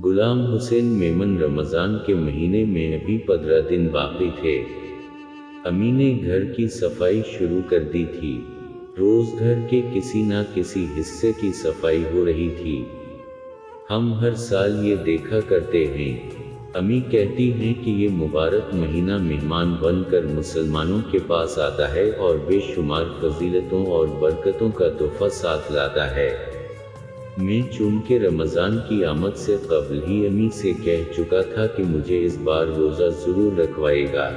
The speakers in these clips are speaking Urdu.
غلام حسین میمن رمضان کے مہینے میں ابھی 15 دن باقی تھے۔ امی نے گھر کی صفائی شروع کر دی تھی۔ روز گھر کے کسی نہ کسی حصے کی صفائی ہو رہی تھی۔ ہم ہر سال یہ دیکھا کرتے ہیں۔ امی کہتی ہیں کہ یہ مبارک مہینہ مہمان بن کر مسلمانوں کے پاس آتا ہے اور بے شمار فضیلتوں اور برکتوں کا تحفہ ساتھ لاتا ہے۔ میں چونکہ رمضان کی آمد سے قبل ہی امی سے کہہ چکا تھا کہ مجھے اس بار روزہ ضرور رکھوائے گا۔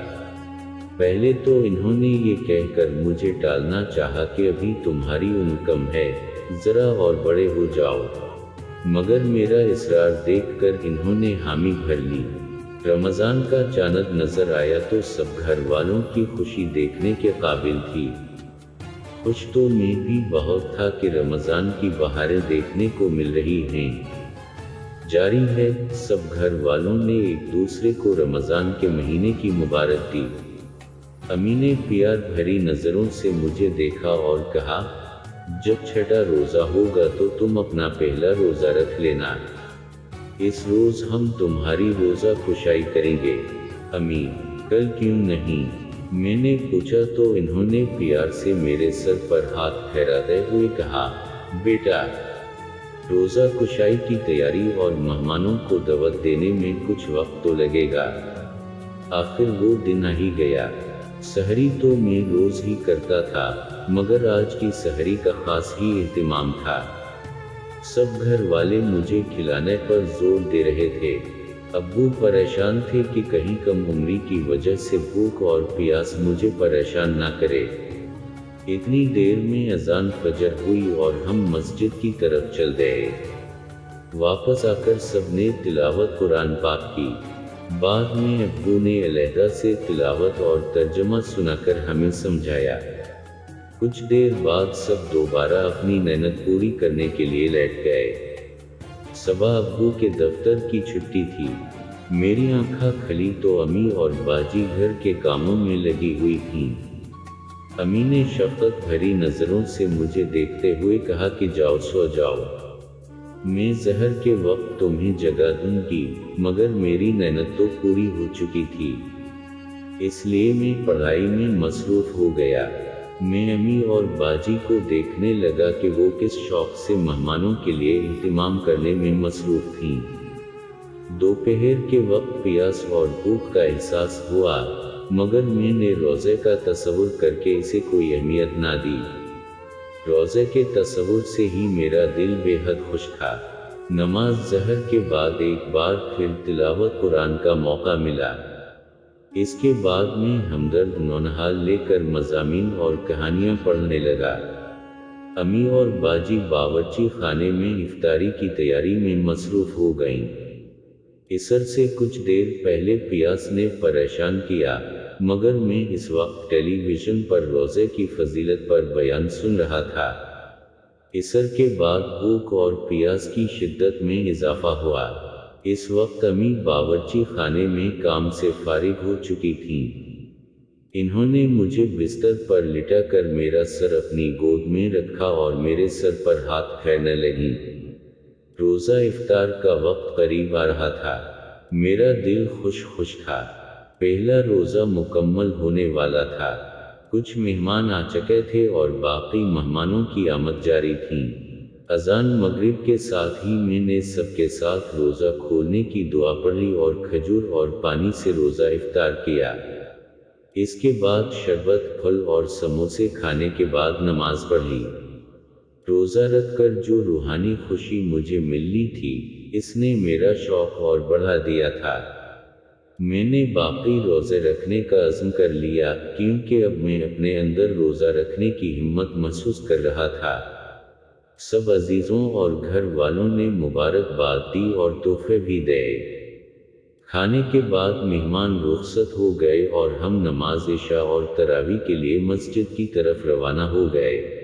پہلے تو انہوں نے یہ کہہ کر مجھے ٹالنا چاہا کہ ابھی تمہاری عمر کم ہے، ذرا اور بڑے ہو جاؤ، مگر میرا اصرار دیکھ کر انہوں نے حامی بھر لی۔ رمضان کا چاند نظر آیا تو سب گھر والوں کی خوشی دیکھنے کے قابل تھی۔ خوش تو میں بھی بہت تھا کہ رمضان کی بہاریں دیکھنے کو مل رہی ہیں۔ جاری ہے، سب گھر والوں نے ایک دوسرے کو رمضان کے مہینے کی مبارک دی۔ امی نے پیار بھری نظروں سے مجھے دیکھا اور کہا، جب چھٹا روزہ ہوگا تو تم اپنا پہلا روزہ رکھ لینا، اس روز ہم تمہاری روزہ کشائی کریں گے۔ امی، کل کیوں نہیں؟ میں نے پوچھا تو انہوں نے پیار سے میرے سر پر ہاتھ پھیراتے ہوئے کہا، بیٹا، روزہ کشائی کی تیاری اور مہمانوں کو دعوت دینے میں کچھ وقت تو لگے گا۔ آخر وہ دن آ ہی گیا۔ سحری تو میں روز ہی کرتا تھا، مگر آج کی سحری کا خاص ہی اہتمام تھا۔ سب گھر والے مجھے کھلانے پر زور دے رہے تھے۔ ابو پریشان تھے کہ کہیں کم عمری کی وجہ سے بھوک اور پیاس مجھے پریشان نہ کرے۔ اتنی دیر میں اذان فجر ہوئی اور ہم مسجد کی طرف چل گئے۔ واپس آ کر سب نے تلاوت قرآن پاک کی۔ بعد میں ابو نے علیحدہ سے تلاوت اور ترجمہ سنا کر ہمیں سمجھایا۔ کچھ دیر بعد سب دوبارہ اپنی نیند پوری کرنے کے لیے لیٹ گئے۔ صبح ابو کے دفتر کی چھٹی تھی۔ میری آنکھیں کھلی تو امی اور باجی گھر کے کاموں میں لگی ہوئی تھیں۔ امی نے شفقت بھری نظروں سے مجھے دیکھتے ہوئے کہا کہ جاؤ سو جاؤ، میں ظہر کے وقت تمہیں جگا دوں گی، مگر میری نیند تو پوری ہو چکی تھی، اس لیے میں پڑھائی میں مصروف ہو گیا۔ میں امی اور باجی کو دیکھنے لگا کہ وہ کس شوق سے مہمانوں کے لیے اہتمام کرنے میں مصروف تھیں۔ دوپہر کے وقت پیاس اور بھوک کا احساس ہوا، مگر میں نے روزے کا تصور کر کے اسے کوئی اہمیت نہ دی۔ روزے کے تصور سے ہی میرا دل بے حد خوش تھا۔ نماز ظہر کے بعد ایک بار پھر تلاوت قرآن کا موقع ملا۔ اس کے بعد میں ہمدرد نونہال لے کر مضامین اور کہانیاں پڑھنے لگا۔ امی اور باجی باورچی خانے میں افطاری کی تیاری میں مصروف ہو گئیں۔ عصر سے کچھ دیر پہلے پیاس نے پریشان کیا، مگر میں اس وقت ٹیلی ویژن پر روزے کی فضیلت پر بیان سن رہا تھا۔ عصر کے بعد بھوک اور پیاس کی شدت میں اضافہ ہوا۔ اس وقت امی باورچی خانے میں کام سے فارغ ہو چکی تھیں۔ انہوں نے مجھے بستر پر لٹا کر میرا سر اپنی گود میں رکھا اور میرے سر پر ہاتھ پھیرنے لگیں۔ روزہ افطار کا وقت قریب آ رہا تھا۔ میرا دل خوش تھا۔ پہلا روزہ مکمل ہونے والا تھا۔ کچھ مہمان آ چکے تھے اور باقی مہمانوں کی آمد جاری تھی۔ اذان مغرب کے ساتھ ہی میں نے سب کے ساتھ روزہ کھولنے کی دعا پڑھی اور کھجور اور پانی سے روزہ افطار کیا۔ اس کے بعد شربت، پھل اور سموسے کھانے کے بعد نماز پڑھی۔ روزہ رکھ کر جو روحانی خوشی مجھے ملنی تھی، اس نے میرا شوق اور بڑھا دیا تھا۔ میں نے باقی روزے رکھنے کا عزم کر لیا، کیونکہ اب میں اپنے اندر روزہ رکھنے کی ہمت محسوس کر رہا تھا۔ سب عزیزوں اور گھر والوں نے مبارکباد دی اور تحفے بھی دے۔ کھانے کے بعد مہمان رخصت ہو گئے اور ہم نماز عشاء اور تراویح کے لیے مسجد کی طرف روانہ ہو گئے۔